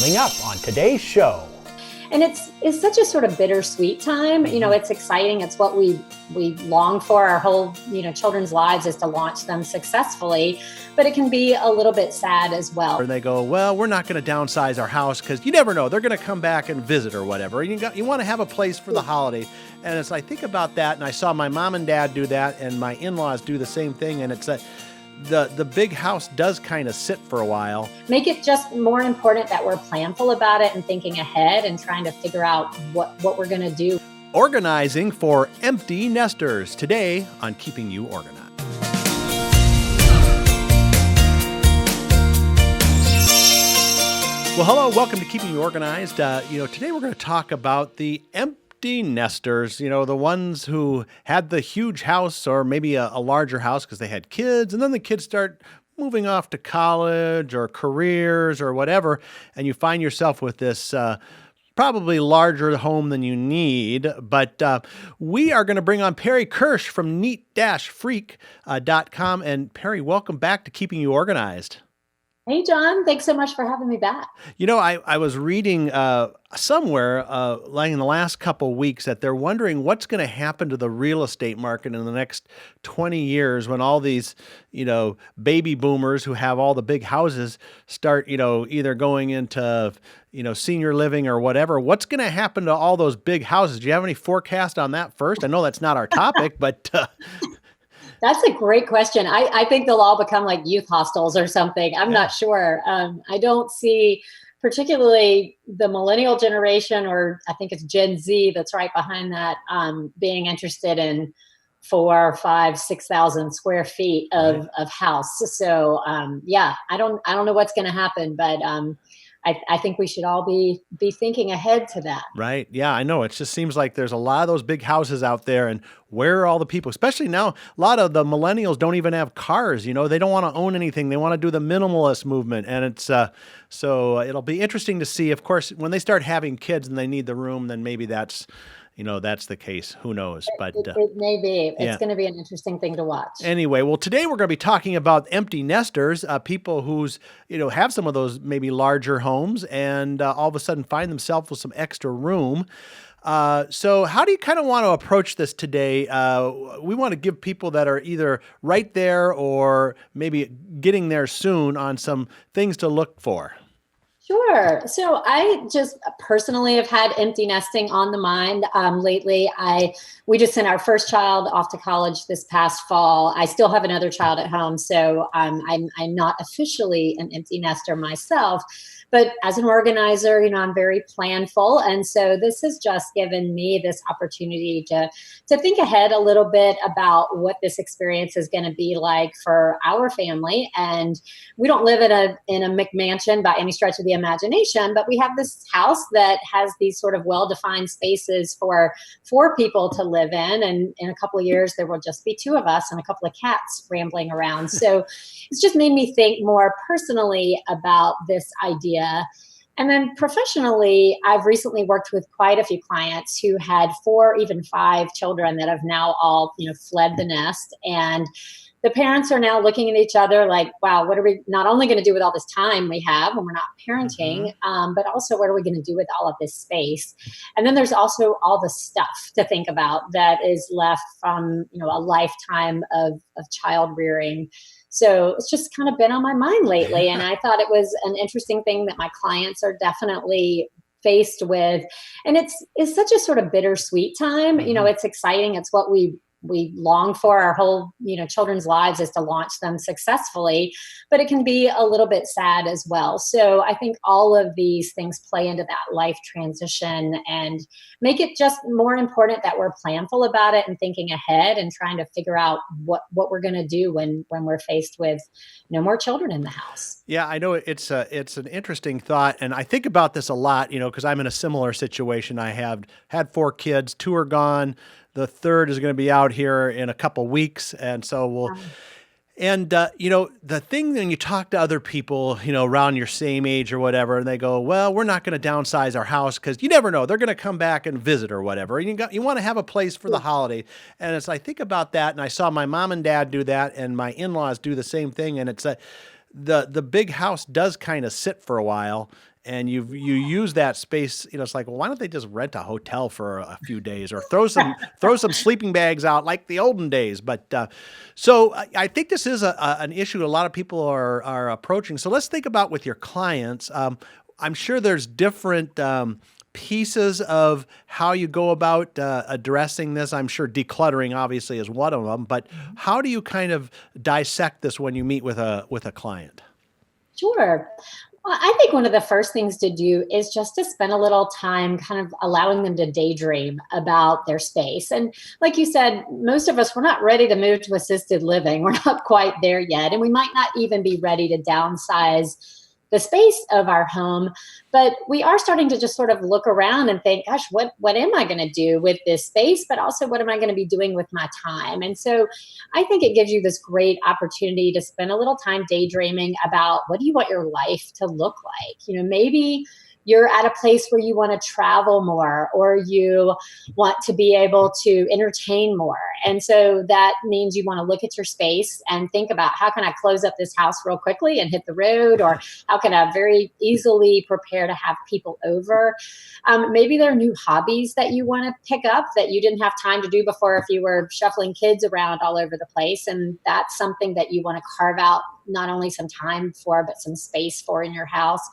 coming up on today's show. And it's such a sort of bittersweet time. It's exciting. It's what we long for. Our whole, children's lives is to launch them successfully, but it can be a little bit sad as well. Or they go, well, we're not going to downsize our house because you never know. They're going to come back and visit or whatever. You want to have a place for the holiday. And as I think about that, and I saw my mom and dad do that, and my in-laws do the same thing, and it's the big house does kind of sit for a while. Make it just more important that we're planful about it and thinking ahead and trying to figure out what we're going to do. Organizing for empty nesters today on Keeping You Organized. Well, hello, welcome to Keeping You Organized. Today we're going to talk about the empty nesters, the ones who had the huge house or maybe a larger house because they had kids, and then the kids start moving off to college or careers or whatever, and you find yourself with this probably larger home than you need. But we are going to bring on Perry Kirsch from neat-freak.com. And Perry, welcome back to Keeping You Organized. Hey, John. Thanks so much for having me back. I was reading somewhere like in the last couple of weeks that they're wondering what's going to happen to the real estate market in the next 20 years when all these, baby boomers who have all the big houses start, either going into, senior living or whatever. What's going to happen to all those big houses? Do you have any forecast on that first? I know that's not our topic, but... That's a great question. I think they'll all become like youth hostels or something. I'm not sure. I don't see particularly the millennial generation, or I think it's Gen Z that's right behind that, being interested in 4,000, 5,000, 6,000 square feet of house. So I don't know what's going to happen, but I think we should all be thinking ahead to that. Right. Yeah, I know. It just seems like there's a lot of those big houses out there, and where are all the people? Especially now, a lot of the millennials don't even have cars. They don't want to own anything. They want to do the minimalist movement. And it's so it'll be interesting to see. Of course, when they start having kids and they need the room, then maybe that's the case. Who knows? But it may be. It's going to be an interesting thing to watch. Anyway, well, today we're going to be talking about empty nesters, people who's, have some of those maybe larger homes and all of a sudden find themselves with some extra room. So how do you kind of want to approach this today? We want to give people that are either right there or maybe getting there soon on some things to look for. Sure. So I just personally have had empty nesting on the mind lately. We just sent our first child off to college this past fall. I still have another child at home, so I'm not officially an empty nester myself. But as an organizer, I'm very planful. And so this has just given me this opportunity to think ahead a little bit about what this experience is going to be like for our family. And we don't live in a McMansion by any stretch of the imagination, but we have this house that has these sort of well-defined spaces for 4 people to live in. And in a couple of years, there will just be 2 of us and a couple of cats rambling around. So it's just made me think more personally about this idea. And then professionally, I've recently worked with quite a few clients who had 4, even 5 children that have now all, fled the nest. And the parents are now looking at each other like, wow, what are we not only going to do with all this time we have when we're not parenting, but also what are we going to do with all of this space? And then there's also all the stuff to think about that is left from, a lifetime of child rearing. So it's just kind of been on my mind lately. And I thought it was an interesting thing that my clients are definitely faced with. And it's such a sort of bittersweet time. It's exciting. It's what we long for. Our whole, children's lives is to launch them successfully, but it can be a little bit sad as well. So I think all of these things play into that life transition and make it just more important that we're planful about it and thinking ahead and trying to figure out what we're going to do when we're faced with no more children in the house. Yeah, I know it's an interesting thought. And I think about this a lot, because I'm in a similar situation. I have had 4 kids, 2 are gone. The 3rd is going to be out here in a couple weeks. And so the thing when you talk to other people, around your same age or whatever, and they go, well, we're not going to downsize our house because you never know. They're going to come back and visit or whatever. And you want to have a place for the holiday. And as I think about that, and I saw my mom and dad do that, and my in-laws do the same thing. And it's the big house does kind of sit for a while, and you use that space. It's like, well, why don't they just rent a hotel for a few days, or throw some sleeping bags out like the olden days? But so I think this is an issue a lot of people are approaching. So let's think about with your clients. I'm sure there's different pieces of how you go about addressing this. I'm sure decluttering obviously is one of them, but how do you kind of dissect this when you meet with a client? Sure. Well, I think one of the first things to do is just to spend a little time kind of allowing them to daydream about their space. And like you said, most of us, we're not ready to move to assisted living. We're not quite there yet. And we might not even be ready to downsize the space of our home, but we are starting to just sort of look around and think, gosh, what am I going to do with this space? But also, what am I going to be doing with my time? And so I think it gives you this great opportunity to spend a little time daydreaming about what do you want your life to look like? Maybe you're at a place where you want to travel more, or you want to be able to entertain more. And so that means you want to look at your space and think about, how can I close up this house real quickly and hit the road? Or how can I very easily prepare to have people over? Maybe there are new hobbies that you want to pick up that you didn't have time to do before if you were shuffling kids around all over the place. And that's something that you want to carve out not only some time for, but some space for in your house.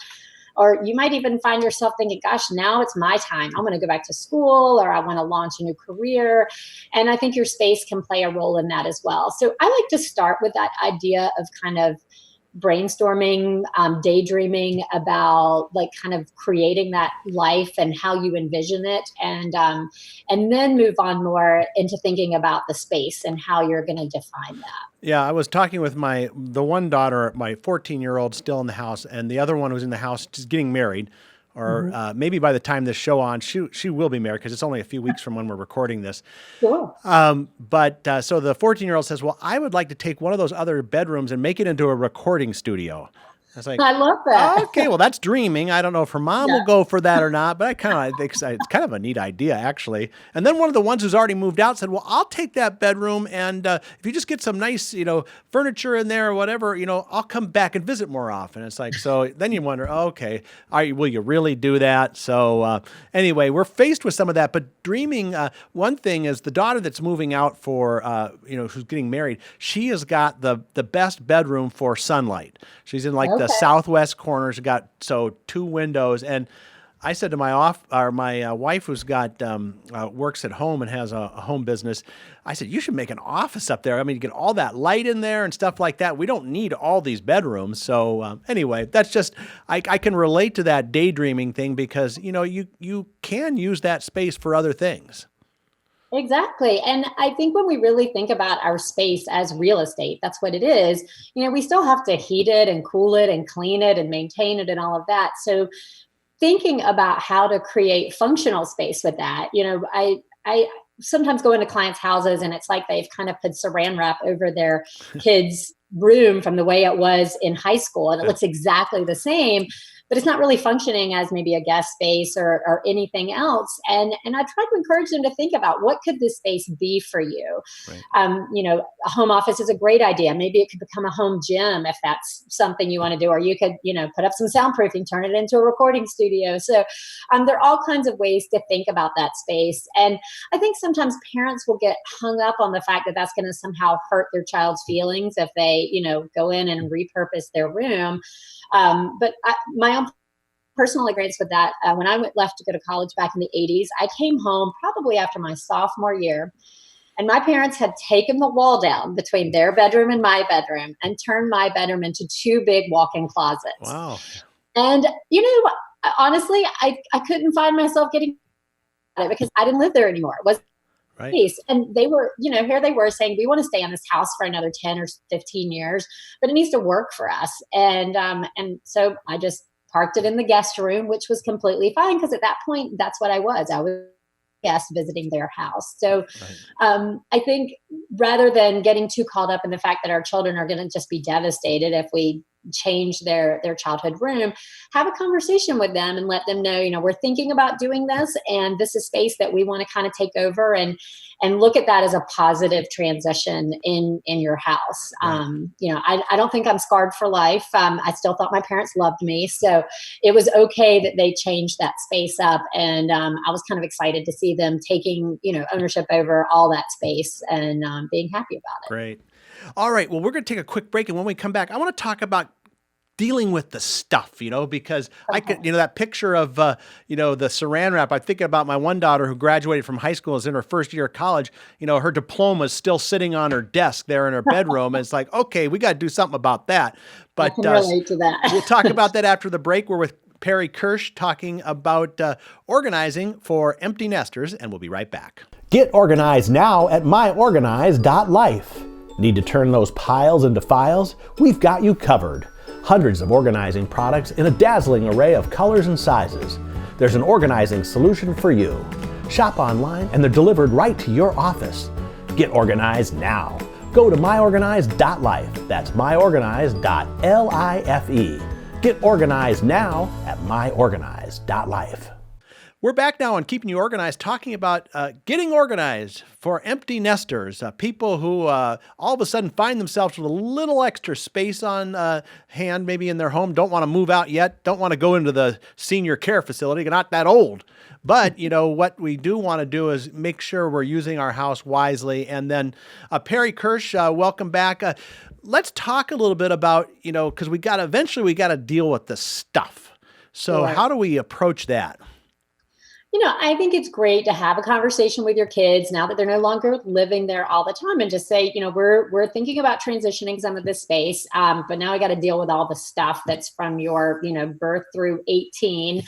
Or you might even find yourself thinking, gosh, now it's my time. I'm going to go back to school, or I want to launch a new career. And I think your space can play a role in that as well. So I like to start with that idea of kind of brainstorming, daydreaming about like kind of creating that life and how you envision it. And then move on more into thinking about the space and how you're going to define that. Yeah, I was talking with the one daughter, my 14-year-old, still in the house, and the other one who's in the house just getting married, or maybe by the time this show on, she will be married because it's only a few weeks from when we're recording this. Sure. But so the 14-year-old says, well, I would like to take one of those other bedrooms and make it into a recording studio. I was like, I love that. Okay, well, that's dreaming. I don't know if her mom will go for that or not, but I think it's kind of a neat idea, actually. And then one of the ones who's already moved out said, well, I'll take that bedroom, and if you just get some nice, furniture in there or whatever, I'll come back and visit more often. It's like, so then you wonder, okay, will you really do that? So anyway, we're faced with some of that, but dreaming, one thing is the daughter that's moving out for, who's getting married, she has got the best bedroom for sunlight. She's in the southwest corner. She's got 2 windows, and I said to my wife, who's got works at home and has a home business, I said, you should make an office up there. I mean, you get all that light in there and stuff like that. We don't need all these bedrooms. So anyway, that's just I can relate to that daydreaming thing because you can use that space for other things. Exactly. And I think when we really think about our space as real estate, that's what it is. We still have to heat it and cool it and clean it and maintain it and all of that. So thinking about how to create functional space with that, I sometimes go into clients' houses and it's like they've kind of put saran wrap over their kids' room from the way it was in high school. And it looks exactly the same, but it's not really functioning as maybe a guest space or anything else. And I try to encourage them to think about, what could this space be for you? Right. A home office is a great idea. Maybe it could become a home gym if that's something you want to do, or you could, put up some soundproofing, turn it into a recording studio. So there are all kinds of ways to think about that space. And I think sometimes parents will get hung up on the fact that that's going to somehow hurt their child's feelings if they, go in and repurpose their room. But my own personal experience with that, when I left to go to college back in the 80s, I came home probably after my sophomore year, and my parents had taken the wall down between their bedroom and my bedroom and turned my bedroom into 2 big walk-in closets. Wow. And, honestly, I couldn't find myself getting at it because I didn't live there anymore. It wasn't right. And they were, here they were saying, we want to stay in this house for another 10 or 15 years, but it needs to work for us. And so I just parked it in the guest room, which was completely fine because at that point, that's what I was. I was a guest visiting their house. So I think rather than getting too caught up in the fact that our children are going to just be devastated if we change their childhood room, have a conversation with them and let them know, we're thinking about doing this, and this is space that we want to kind of take over, and look at that as a positive transition in your house. Right. I don't think I'm scarred for life. I still thought my parents loved me, so it was okay that they changed that space up, and I was kind of excited to see them taking ownership over all that space and being happy about it. Great. All right. Well, we're going to take a quick break. And when we come back, I want to talk about dealing with the stuff, because I could, that picture of, the saran wrap. I'm thinking about my one daughter who graduated from high school, is in her first year of college. Her diploma is still sitting on her desk there in her bedroom. And it's like, okay, we got to do something about that. But I can relate to that. We'll talk about that after the break. We're with Perry Kirsch talking about organizing for empty nesters, and we'll be right back. Get organized now at myorganize.life. Need to turn those piles into files? We've got you covered. Hundreds of organizing products in a dazzling array of colors and sizes. There's an organizing solution for you. Shop online and they're delivered right to your office. Get organized now. Go to myorganize.life. That's myorganize.life. Get organized now at myorganize.life. We're back now on Keeping You Organized, talking about getting organized for empty nesters, people who all of a sudden find themselves with a little extra space on hand, maybe in their home, don't want to move out yet, don't want to go into the senior care facility, not that old. But, what we do want to do is make sure we're using our house wisely. And then Perry Kirsch, welcome back. Let's talk a little bit about, because we got to deal with the stuff. So Right. How do we approach that? I think it's great to have a conversation with your kids now that they're no longer living there all the time, and just say, we're thinking about transitioning some of this space, but now I got to deal with all the stuff that's from your, birth through 18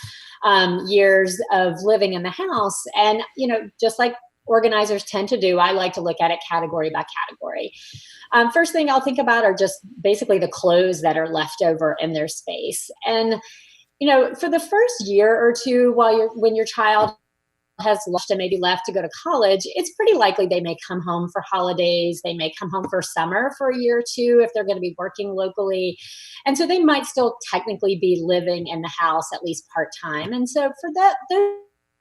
years of living in the house. And, just like organizers tend to do, I like to look at it category by category. First thing I'll think about are just basically the clothes that are left over in their space. And for the first year or two, when your child has left and maybe left to go to college, it's pretty likely they may come home for holidays. They may come home for summer for a year or two if they're going to be working locally. And so they might still technically be living in the house, at least part-time. And so for those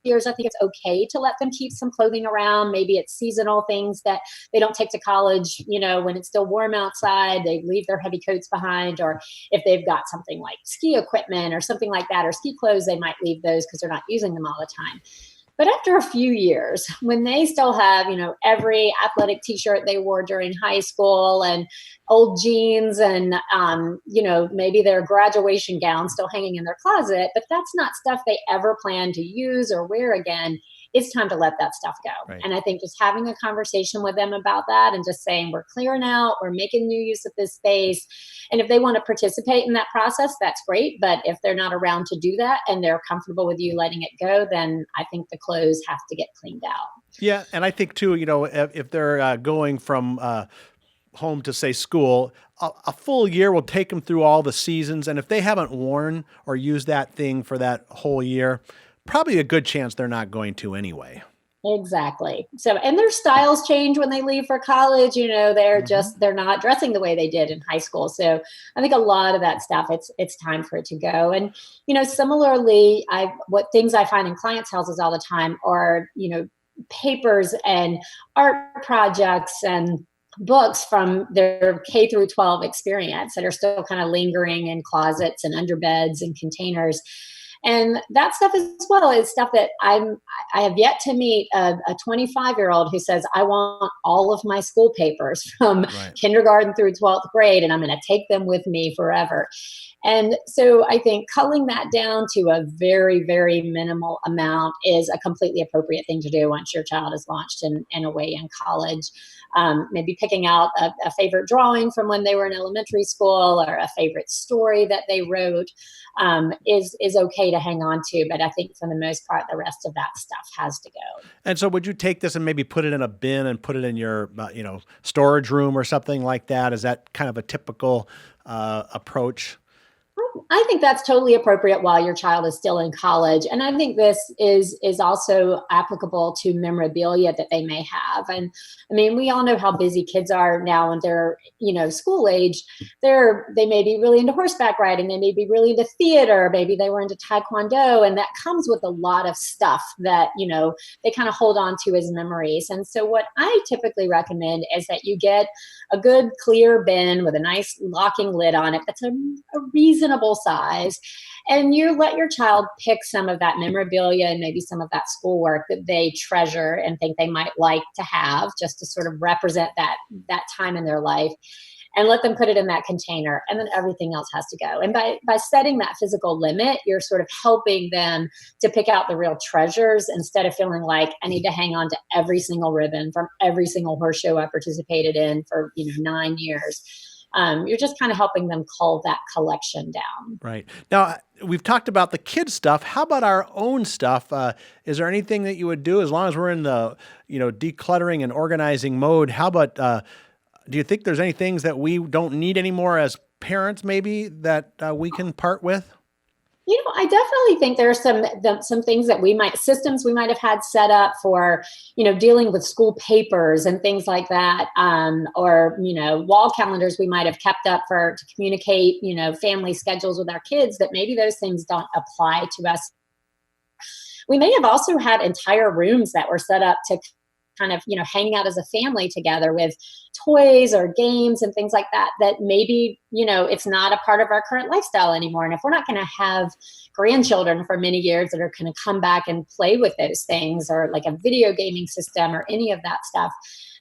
years, I think it's okay to let them keep some clothing around. Maybe it's seasonal things that they don't take to college, when it's still warm outside, they leave their heavy coats behind. Or if they've got something like ski equipment or something like that, or ski clothes, they might leave those because they're not using them all the time. But after a few years, when they still have, every athletic t-shirt they wore during high school and old jeans and, maybe their graduation gown still hanging in their closet, but that's not stuff they ever plan to use or wear again, it's time to let that stuff go. Right. And I think just having a conversation with them about that and just saying, we're clearing out, we're making new use of this space. And if they want to participate in that process, that's great. But if they're not around to do that and they're comfortable with you letting it go, then I think the clothes have to get cleaned out. Yeah. And I think too, if they're going from home to, say, school, a full year will take them through all the seasons. And if they haven't worn or used that thing for that whole year, probably a good chance they're not going to anyway. Exactly. So, and their styles change when they leave for college. They're not dressing the way they did in high school. So I think a lot of that stuff, it's time for it to go. And, similarly, what things I find in clients' houses all the time are, papers and art projects and books from their K through 12 experience that are still kind of lingering in closets and under beds and containers. And that stuff as well is stuff that I have yet to meet a 25-year-old who says, I want all of my school papers from kindergarten through 12th grade, and I'm going to take them with me forever. And so I think culling that down to a very, very minimal amount is a completely appropriate thing to do once your child is launched and away in college. Maybe picking out a favorite drawing from when they were in elementary school or a favorite story that they wrote is okay to hang on to. But I think for the most part, the rest of that stuff has to go. And so would you take this and maybe put it in a bin and put it in your, storage room or something like that? Is that kind of a typical approach? I I think that's totally appropriate while your child is still in college. And I think this is also applicable to memorabilia that they may have. And I mean, we all know how busy kids are now when they're, school age. They may be really into horseback riding. They may be really into theater. Maybe they were into taekwondo. And that comes with a lot of stuff that, they kind of hold on to as memories. And so what I typically recommend is that you get a good clear bin with a nice locking lid on it that's a reasonable size, and you let your child pick some of that memorabilia and maybe some of that schoolwork that they treasure and think they might like to have, just to sort of represent that time in their life, and let them put it in that container, and then everything else has to go. And by setting that physical limit, you're sort of helping them to pick out the real treasures instead of feeling like I need to hang on to every single ribbon from every single horse show I participated in for 9 years. You're just kind of helping them cull that collection down. Right. Now, we've talked about the kids' stuff. How about our own stuff? Is there anything that you would do as long as we're in the, decluttering and organizing mode? How about, do you think there's any things that we don't need anymore as parents, maybe, that we can part with? I definitely think there are some things that systems we might have had set up for, dealing with school papers and things like that, or, wall calendars we might have kept up to communicate, family schedules with our kids, that maybe those things don't apply to us. We may have also had entire rooms that were set up to kind of, hanging out as a family together with toys or games and things like that maybe, it's not a part of our current lifestyle anymore. And if we're not going to have grandchildren for many years that are going to come back and play with those things, or like a video gaming system or any of that stuff,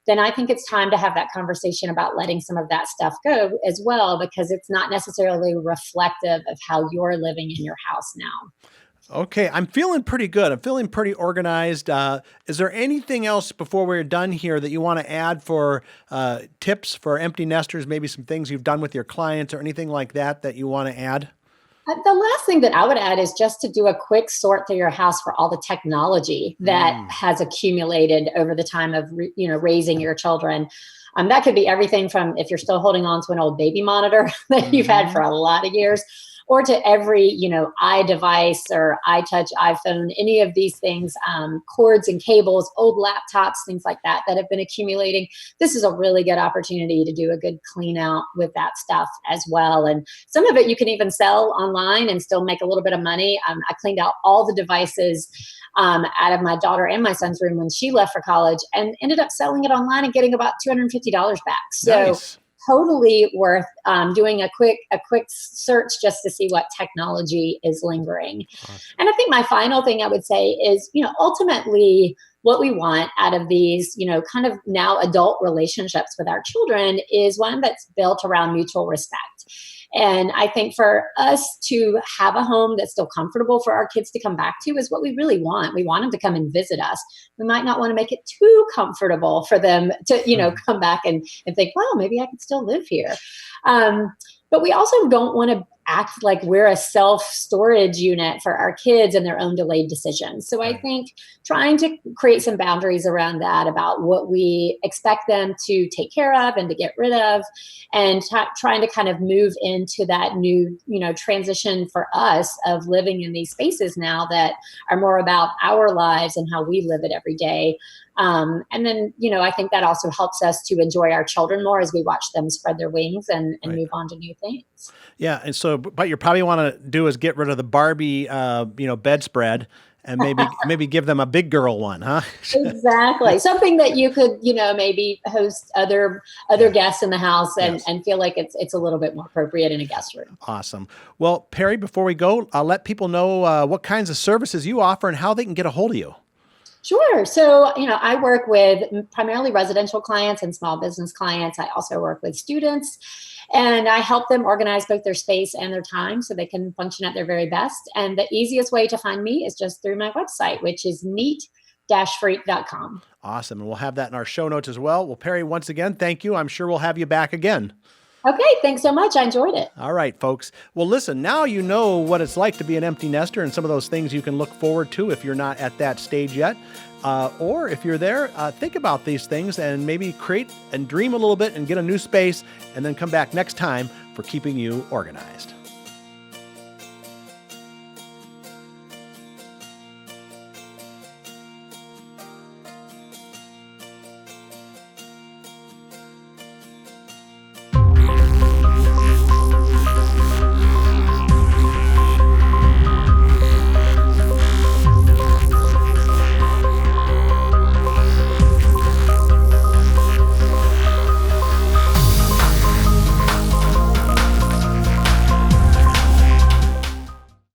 then I think it's time to have that conversation about letting some of that stuff go as well, because it's not necessarily reflective of how you're living in your house now. Okay, I'm feeling pretty good. I'm feeling pretty organized. Is there anything else before we're done here that you want to add for tips for empty nesters, maybe some things you've done with your clients or anything like that you want to add? The last thing that I would add is just to do a quick sort through your house for all the technology that has accumulated over the time of raising your children. That could be everything from, if you're still holding on to an old baby monitor that you've had for a lot of years, or to every, iDevice or iTouch, iPhone, any of these things, cords and cables, old laptops, things like that have been accumulating. This is a really good opportunity to do a good clean out with that stuff as well. And some of it you can even sell online and still make a little bit of money. I cleaned out all the devices out of my daughter and my son's room when she left for college, and ended up selling it online and getting about $250 back. So nice. Totally worth doing a quick search just to see what technology is lingering. Awesome. And I think my final thing I would say is, ultimately what we want out of these, kind of now adult relationships with our children is one that's built around mutual respect. And I think for us to have a home that's still comfortable for our kids to come back to is what we really want. We want them to come and visit us. We might not want to make it too comfortable for them to, come back and think, well, maybe I could still live here. But we also don't want to act like we're a self-storage unit for our kids and their own delayed decisions. So I think trying to create some boundaries around that, about what we expect them to take care of and to get rid of, and trying to kind of move into that new, transition for us of living in these spaces now that are more about our lives and how we live it every day. And then, I think that also helps us to enjoy our children more as we watch them spread their wings and move on to new things. Yeah. And so, but you probably want to do is get rid of the Barbie, bedspread, and maybe give them a big girl one, huh? Exactly. Something that you could, maybe host other guests in the house and feel like it's a little bit more appropriate in a guest room. Awesome. Well, Perry, before we go, I'll let people know what kinds of services you offer and how they can get a hold of you. Sure. So, I work with primarily residential clients and small business clients. I also work with students, and I help them organize both their space and their time so they can function at their very best. And the easiest way to find me is just through my website, which is neat-freak.com. Awesome. And we'll have that in our show notes as well. Well, Perry, once again, thank you. I'm sure we'll have you back again. Okay, thanks so much. I enjoyed it. All right, folks. Well, listen, now you know what it's like to be an empty nester and some of those things you can look forward to if you're not at that stage yet. Or if you're there, think about these things and maybe create and dream a little bit and get a new space, and then come back next time for Keeping You Organized.